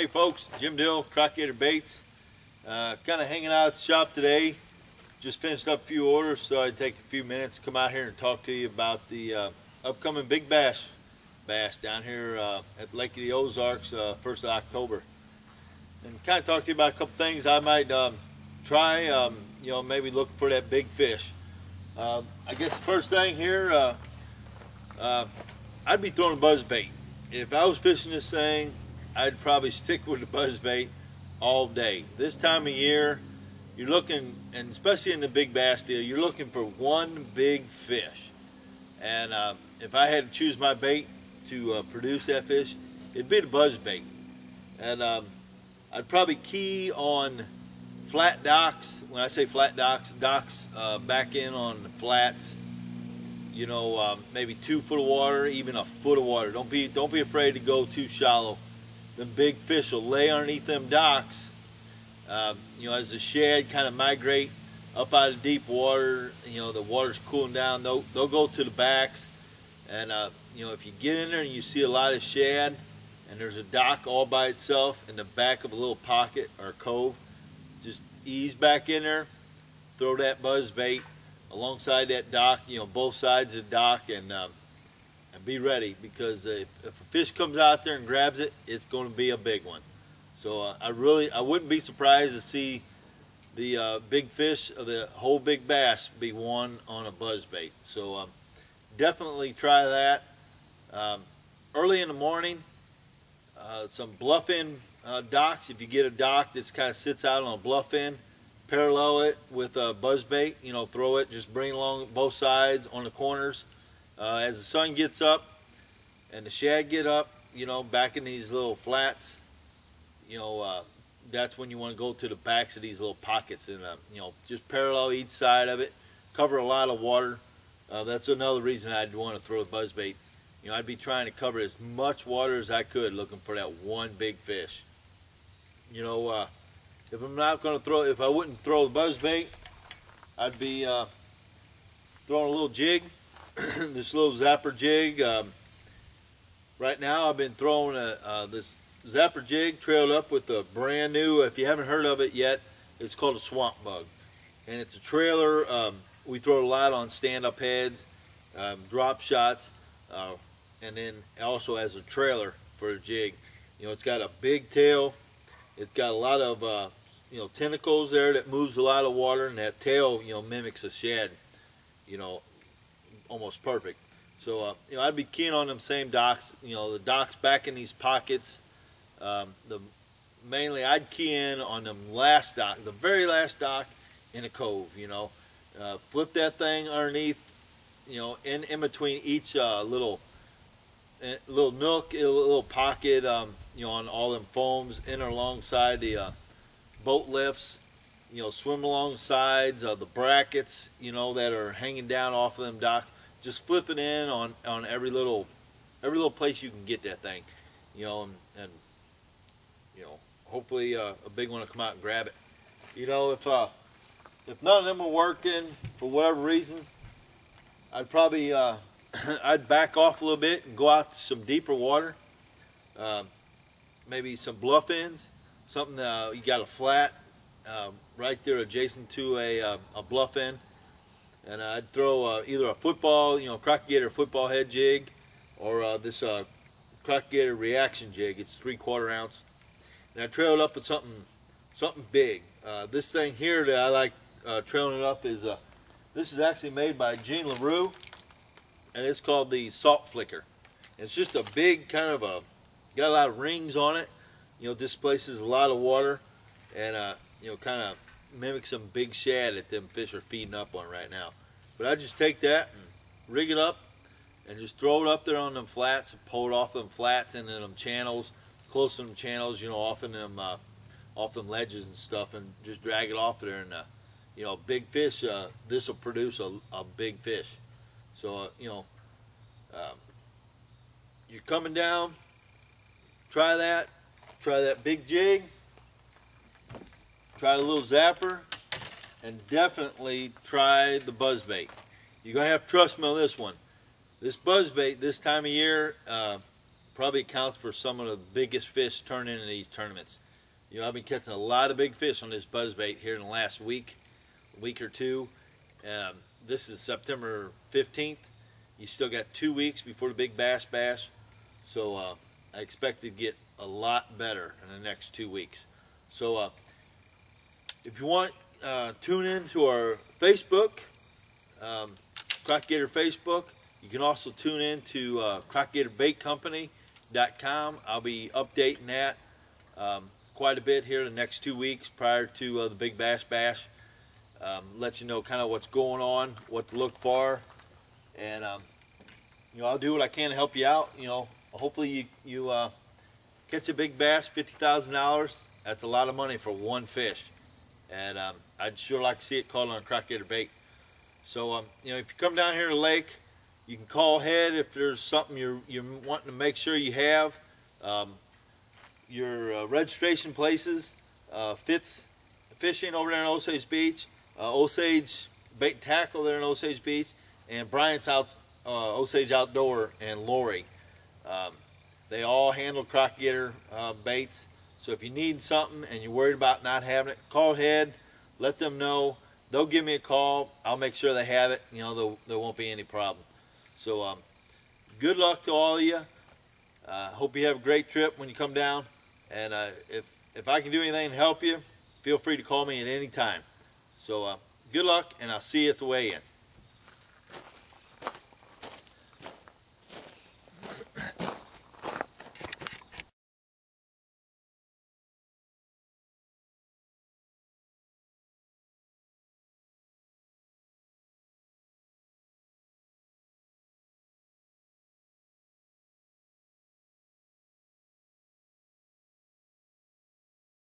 Hey folks, Jim Dill, Crock-O-Gator Baits. Kind of hanging out at the shop today. Just finished up a few orders, so I'd take a few minutes to come out here and talk to you about the upcoming Big Bass Bash down here at Lake of the Ozarks, 1st of October. And kind of talk to you about a couple things I might try, you know, maybe look for that big fish. I guess the first thing here, I'd be throwing a buzz bait. If I was fishing this thing, I'd probably stick with the buzz bait all day. This time of year, you're looking, and especially in the big bass deal, you're looking for one big fish. And if I had to choose my bait to produce that fish, it'd be the buzz bait. And I'd probably key on flat docks. When I say flat docks, back in on the flats. You know, maybe 2 foot of water, even a foot of water. Don't be afraid to go too shallow. Them big fish will lay underneath them docks. You know, as the shad kind of migrate up out of deep water, you know, the water's cooling down, they'll go to the backs. And you know, if you get in there and you see a lot of shad, and there's a dock all by itself in the back of a little pocket or cove, just ease back in there, throw that buzz bait alongside that dock, you know, both sides of the dock, and be ready, because if a fish comes out there and grabs it, it's going to be a big one. So I wouldn't be surprised to see the big fish of the whole big bass be one on a buzz bait. So definitely try that. Early in the morning, some bluff end docks. If you get a dock that's kind of sits out on a bluff end, parallel it with a buzz bait, you know, throw it, just bring it along both sides on the corners. As the sun gets up and the shad get up, you know, back in these little flats, you know, that's when you want to go to the backs of these little pockets, and you know, just parallel each side of it, cover a lot of water. That's another reason I'd want to throw a buzz bait. You know, I'd be trying to cover as much water as I could, looking for that one big fish. You know, if I'm not going to throw, if I wouldn't throw the buzz bait, I'd be throwing a little jig. This little zapper jig. Right now I've been throwing this zapper jig trailed up with a brand new, if you haven't heard of it yet, it's called a swamp bug. And it's a trailer. We throw it a lot on stand-up heads, drop shots, and then also as a trailer for a jig. You know, it's got a big tail. It's got a lot of you know, tentacles there that moves a lot of water, and that tail, you know, mimics a shad, you know, almost perfect. So you know, I'd be keen on them same docks, you know, the docks back in these pockets. Mainly I'd key in on them last dock, the very last dock in a cove, you know. Flip that thing underneath, you know, in between each little nook, little pocket, you know, on all them foams, in or alongside the boat lifts, you know, swim along the sides of the brackets, you know, that are hanging down off of them docks. Just flip it in on every little place you can get that thing, you know, and you know, hopefully a big one will come out and grab it. You know, if none of them are working for whatever reason, I'd probably I'd back off a little bit and go out to some deeper water, maybe some bluff ends, something you got a flat right there adjacent to a bluff end. And I'd throw either a football, you know, Crock-O-Gator football head jig, or this Crock-O-Gator reaction jig. It's 3/4 ounce. And I trail it up with something big. This thing here that I like trailing it up is this is actually made by Gene LaRue, and it's called the Salt Flicker. It's just a big kind of got a lot of rings on it. You know, displaces a lot of water, and you know, kind of mimic some big shad that them fish are feeding up on right now. But I just take that and rig it up and just throw it up there on them flats and pull it off them flats into them channels, close to them channels, you know, off them ledges and stuff, and just drag it off there. And you know, big fish, this will produce a big fish. So you know, you're coming down, try that big jig, try the little zapper, and definitely try the buzz bait. You're gonna have to trust me on this one. This buzz bait this time of year, probably accounts for some of the biggest fish turning in these tournaments. You know, I've been catching a lot of big fish on this buzzbait here in the last week or two. This is September 15th. You still got 2 weeks before the Big Bass Bash, so I expect to get a lot better in the next 2 weeks. So if you want, tune in to our Facebook, Crock-O-Gator Facebook. You can also tune in to Crock-O-GatorBaitCompany.com. I'll be updating that quite a bit here in the next 2 weeks prior to the Big Bass Bash. Let you know kind of what's going on, what to look for, and you know, I'll do what I can to help you out. You know, hopefully you catch a big bass, $50,000. That's a lot of money for one fish, and I'd sure like to see it caught on a Crock-O-Gator bait. So you know, if you come down here to the lake, you can call ahead if there's something you're wanting to make sure you have. Your registration places, Fitz Fishing over there in Osage Beach, Osage Bait and Tackle there in Osage Beach, and Bryant's Osage Outdoor and Lori. They all handle Crock-O-Gator baits. So if you need something and you're worried about not having it, call ahead, let them know. They'll give me a call. I'll make sure they have it. You know, there won't be any problem. So good luck to all of you. Hope you have a great trip when you come down. And if I can do anything to help you, feel free to call me at any time. So good luck, and I'll see you at the weigh-in.